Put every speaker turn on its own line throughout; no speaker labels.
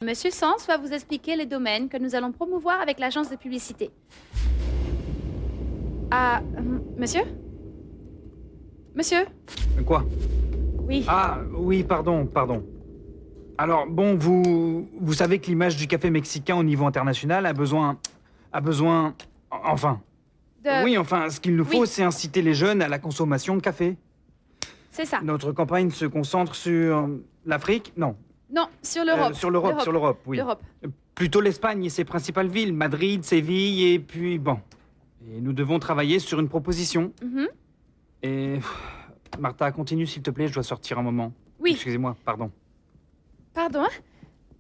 Monsieur Sens va vous expliquer les domaines que nous allons promouvoir avec l'agence de publicité. Ah, monsieur? Monsieur?
Quoi?
Oui.
Ah, oui, pardon. Alors, bon, vous savez que l'image du café mexicain au niveau international a besoin... Enfin... Oui, enfin, ce qu'il nous faut, c'est inciter les jeunes à la consommation de café.
C'est ça.
Notre campagne se concentre sur l'Afrique? Non.
Non, sur l'Europe.
Sur l'Europe, oui.
L'Europe.
Plutôt l'Espagne et ses principales villes, Madrid, Séville, et puis bon. Et nous devons travailler sur une proposition. Et... Martha, continue s'il te plaît, je dois sortir un moment.
Oui.
Excusez-moi, pardon.
Pardon?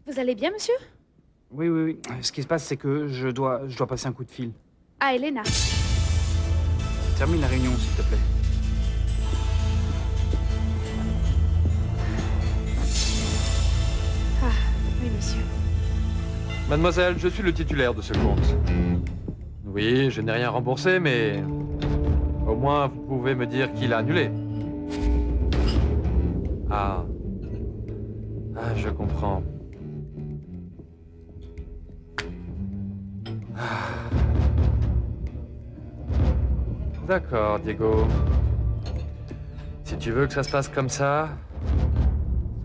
Vous allez bien, monsieur?
Oui. Ce qui se passe, c'est que je dois passer un coup de fil.
Ah, Elena.
Termine la réunion, s'il te plaît.
Ah, oui, monsieur.
Mademoiselle, je suis le titulaire de ce compte. Oui, je n'ai rien remboursé, mais... Au moins, vous pouvez me dire qui l'a annulé. Ah, je comprends. D'accord, Diego. Si tu veux que ça se passe comme ça,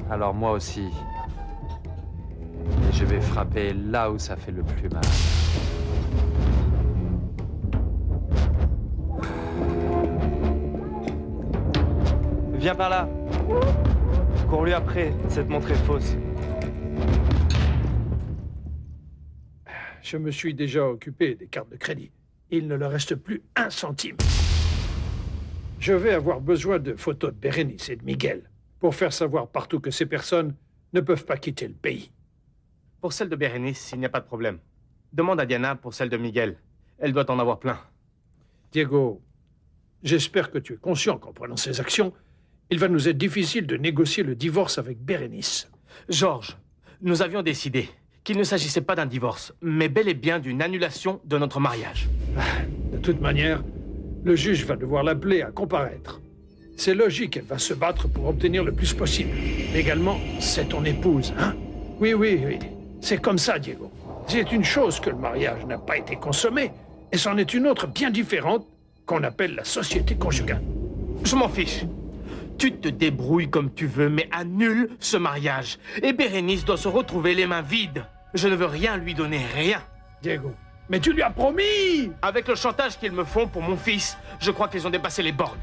alors moi aussi. Et je vais frapper là où ça fait le plus mal.
Viens par là. Cours-lui après, cette montre est fausse.
Je me suis déjà occupé des cartes de crédit. Il ne leur reste plus un centime. Je vais avoir besoin de photos de Bérénice et de Miguel pour faire savoir partout que ces personnes ne peuvent pas quitter le pays.
Pour celle de Bérénice, il n'y a pas de problème. Demande à Diana pour celle de Miguel. Elle doit en avoir plein.
Diego, j'espère que tu es conscient qu'en prenant ces actions, il va nous être difficile de négocier le divorce avec Bérénice.
Georges, nous avions décidé qu'il ne s'agissait pas d'un divorce, mais bel et bien d'une annulation de notre mariage.
De toute manière, le juge va devoir l'appeler à comparaître. C'est logique, elle va se battre pour obtenir le plus possible. Également, c'est ton épouse, hein? Oui. C'est comme ça, Diego. C'est une chose que le mariage n'a pas été consommé, et c'en est une autre bien différente qu'on appelle la société conjugale.
Je m'en fiche. Tu te débrouilles comme tu veux, mais annule ce mariage. Et Bérénice doit se retrouver les mains vides. Je ne veux rien lui donner, rien.
Diego, mais tu lui as promis!
Avec le chantage qu'ils me font pour mon fils, je crois qu'ils ont dépassé les bornes.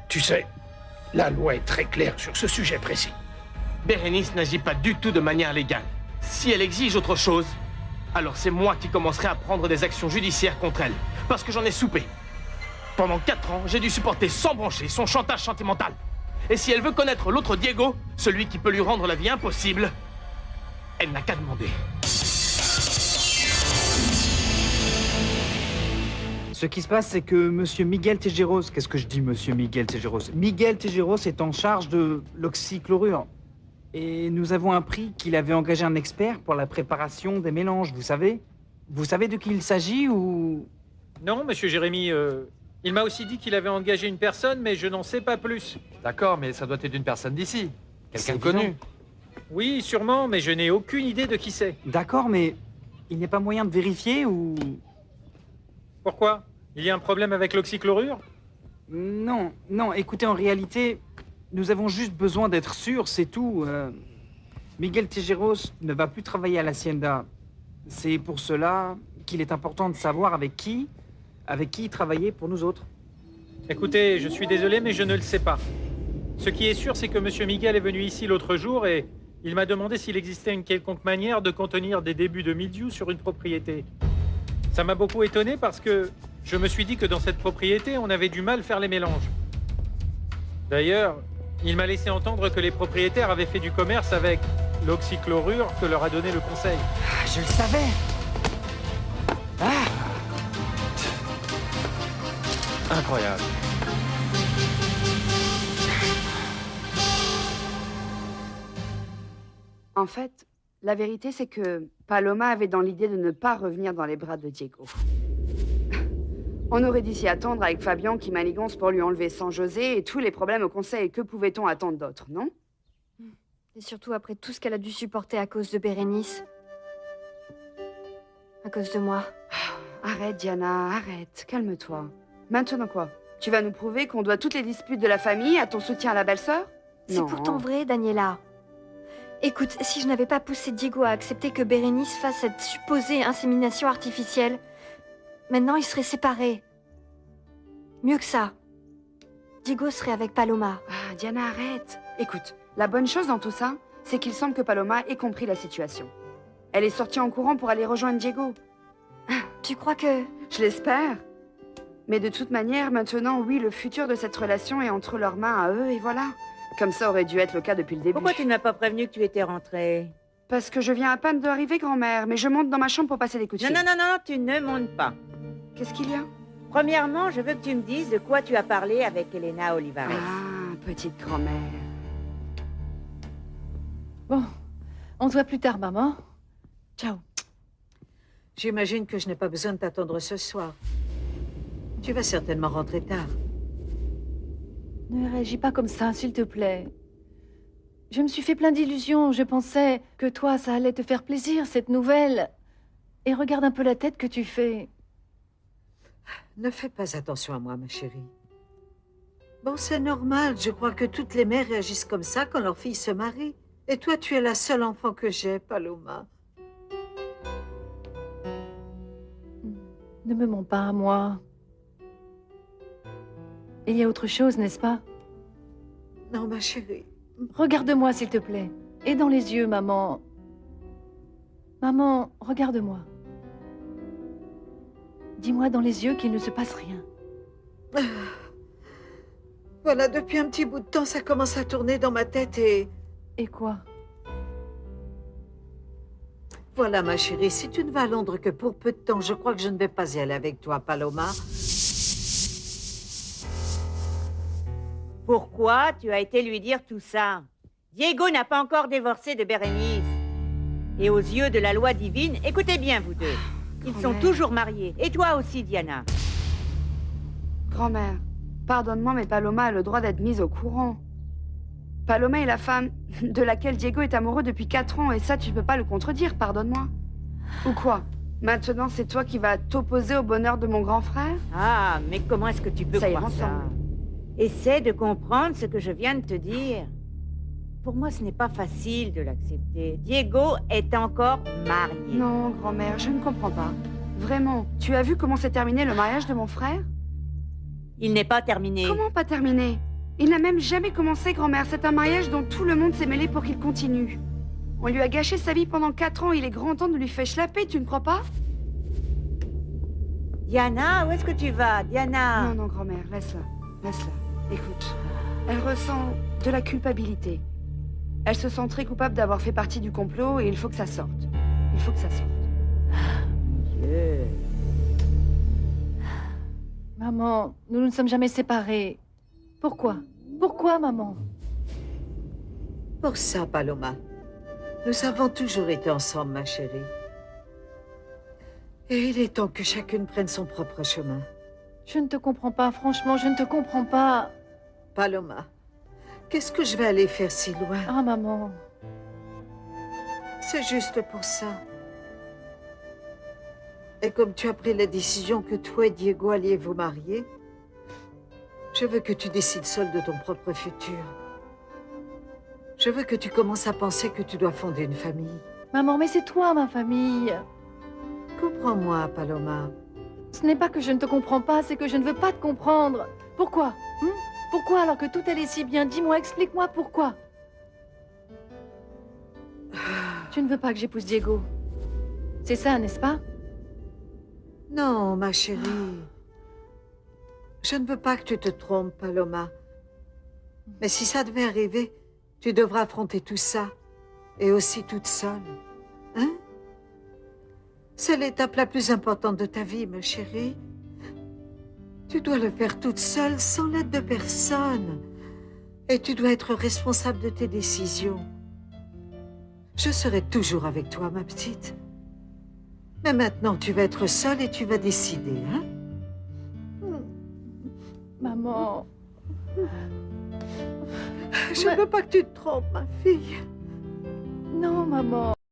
Tu sais, la loi est très claire sur ce sujet précis.
Bérénice n'agit pas du tout de manière légale. Si elle exige autre chose, alors c'est moi qui commencerai à prendre des actions judiciaires contre elle. Parce que j'en ai soupé. Pendant 4 ans, j'ai dû supporter sans broncher son chantage sentimental. Et si elle veut connaître l'autre Diego, celui qui peut lui rendre la vie impossible, elle n'a qu'à demander.
Ce qui se passe, c'est que Monsieur Miguel Tejeros... Qu'est-ce que je dis, Monsieur Miguel Tejeros? Miguel Tejeros est en charge de l'oxychlorure. Et nous avons appris qu'il avait engagé un expert pour la préparation des mélanges, vous savez? Vous savez de qui il s'agit ou...
Non, monsieur Jérémy, il m'a aussi dit qu'il avait engagé une personne, mais je n'en sais pas plus.
D'accord, mais ça doit être une personne d'ici. Quelqu'un de
C'est évident.
connu.
Oui, sûrement, mais je n'ai aucune idée de qui c'est.
D'accord, mais il n'y a pas moyen de vérifier ou...
Pourquoi? Il y a un problème avec l'oxychlorure?
Non, écoutez, en réalité, nous avons juste besoin d'être sûrs, c'est tout. Miguel Tejeros ne va plus travailler à l'Hacienda. C'est pour cela qu'il est important de savoir avec qui travailler pour nous autres.
Écoutez, je suis désolé, mais je ne le sais pas. Ce qui est sûr, c'est que monsieur Miguel est venu ici l'autre jour et il m'a demandé s'il existait une quelconque manière de contenir des débuts de mildiou sur une propriété. Ça m'a beaucoup étonné parce que je me suis dit que dans cette propriété, on avait du mal à faire les mélanges. D'ailleurs, il m'a laissé entendre que les propriétaires avaient fait du commerce avec l'oxychlorure que leur a donné le conseil.
Ah, je le savais.
Incroyable.
En fait, la vérité, c'est que Paloma avait dans l'idée de ne pas revenir dans les bras de Diego. On aurait dû s'y attendre avec Fabian qui manigance pour lui enlever San José et tous les problèmes au conseil. Que pouvait-on attendre d'autre, non?
Et surtout après tout ce qu'elle a dû supporter à cause de Bérénice. À cause de moi.
Arrête, Diana, arrête. Calme-toi. Maintenant quoi? Tu vas nous prouver qu'on doit toutes les disputes de la famille à ton soutien à la belle-sœur?
C'est pourtant vrai, Daniela. Écoute, si je n'avais pas poussé Diego à accepter que Bérénice fasse cette supposée insémination artificielle, maintenant ils seraient séparés. Mieux que ça. Diego serait avec Paloma.
Ah, Diana, arrête. Écoute, la bonne chose dans tout ça, c'est qu'il semble que Paloma ait compris la situation. Elle est sortie en courant pour aller rejoindre Diego.
Tu crois que...
Je l'espère. Mais de toute manière, maintenant, oui, le futur de cette relation est entre leurs mains à eux, et voilà. Comme ça aurait dû être le cas depuis le début.
Pourquoi tu ne m'as pas prévenu que tu étais rentrée?
Parce que je viens à peine d'arriver, grand-mère, mais je monte dans ma chambre pour passer des coups de fil.
Non, tu ne montes pas.
Qu'est-ce qu'il y a?
Premièrement, je veux que tu me dises de quoi tu as parlé avec Elena Olivares.
Ah, petite grand-mère.
Bon, on se voit plus tard, maman. Ciao.
J'imagine que je n'ai pas besoin de t'attendre ce soir. Tu vas certainement rentrer tard.
Ne réagis pas comme ça, s'il te plaît. Je me suis fait plein d'illusions. Je pensais que toi, ça allait te faire plaisir, cette nouvelle. Et regarde un peu la tête que tu fais.
Ne fais pas attention à moi, ma chérie. Bon, c'est normal. Je crois que toutes les mères réagissent comme ça quand leur fille se marie. Et toi, tu es la seule enfant que j'ai, Paloma.
Ne me mens pas à moi. Il y a autre chose, n'est-ce pas?
Non, ma chérie.
Regarde-moi, s'il te plaît. Et dans les yeux, maman. Maman, regarde-moi. Dis-moi dans les yeux qu'il ne se passe rien.
Voilà, depuis un petit bout de temps, ça commence à tourner dans ma tête et...
Et quoi?
Voilà, ma chérie, si tu ne vas à Londres que pour peu de temps, je crois que je ne vais pas y aller avec toi, Paloma.
Pourquoi tu as été lui dire tout ça? Diego n'a pas encore divorcé de Bérénice. Et aux yeux de la loi divine, écoutez bien vous deux, ils sont toujours mariés. Et toi aussi, Diana.
Grand-mère, pardonne-moi, mais Paloma a le droit d'être mise au courant. Paloma est la femme de laquelle Diego est amoureux depuis 4 ans, et ça, tu peux pas le contredire, pardonne-moi. Ou quoi? Maintenant, c'est toi qui vas t'opposer au bonheur de mon grand frère?
Ah, mais comment est-ce que tu peux
Ça ira
croire ça?
ensemble.
Essaie de comprendre ce que je viens de te dire. Pour moi, ce n'est pas facile de l'accepter. Diego est encore marié.
Non, grand-mère, je ne comprends pas. Vraiment, tu as vu comment s'est terminé le mariage de mon frère?
Il n'est pas terminé.
Comment pas terminé? Il n'a même jamais commencé, grand-mère. C'est un mariage dont tout le monde s'est mêlé pour qu'il continue. On lui a gâché sa vie pendant 4 ans. Il est grand temps de lui faire schlapper, tu ne crois pas?
Diana, où est-ce que tu vas, Diana?
Non, non, grand-mère, laisse-la. Laisse-la. Écoute, elle ressent de la culpabilité. Elle se sent très coupable d'avoir fait partie du complot et il faut que ça sorte. Il faut que ça sorte.
Dieu.
Maman, nous ne sommes jamais séparés. Pourquoi? Pourquoi, maman?
Pour ça, Paloma. Nous avons toujours été ensemble, ma chérie. Et il est temps que chacune prenne son propre chemin.
Je ne te comprends pas, franchement, je ne te comprends pas.
Paloma, qu'est-ce que je vais aller faire si loin?
Ah, maman.
C'est juste pour ça. Et comme tu as pris la décision que toi et Diego alliez vous marier, je veux que tu décides seule de ton propre futur. Je veux que tu commences à penser que tu dois fonder une famille.
Maman, mais c'est toi, ma famille.
Comprends-moi, Paloma.
Ce n'est pas que je ne te comprends pas, c'est que je ne veux pas te comprendre. Pourquoi? Pourquoi alors que tout allait si bien? Dis-moi, explique-moi pourquoi. Tu ne veux pas que j'épouse Diego. C'est ça, n'est-ce pas?
Non, ma chérie. Je ne veux pas que tu te trompes, Paloma. Mais si ça devait arriver, tu devras affronter tout ça. Et aussi toute seule. Hein? C'est l'étape la plus importante de ta vie, ma chérie. Tu dois le faire toute seule, sans l'aide de personne. Et tu dois être responsable de tes décisions. Je serai toujours avec toi, ma petite. Mais maintenant, tu vas être seule et tu vas décider, hein?
Maman.
Je ne veux pas que tu te trompes, ma fille.
Non, maman.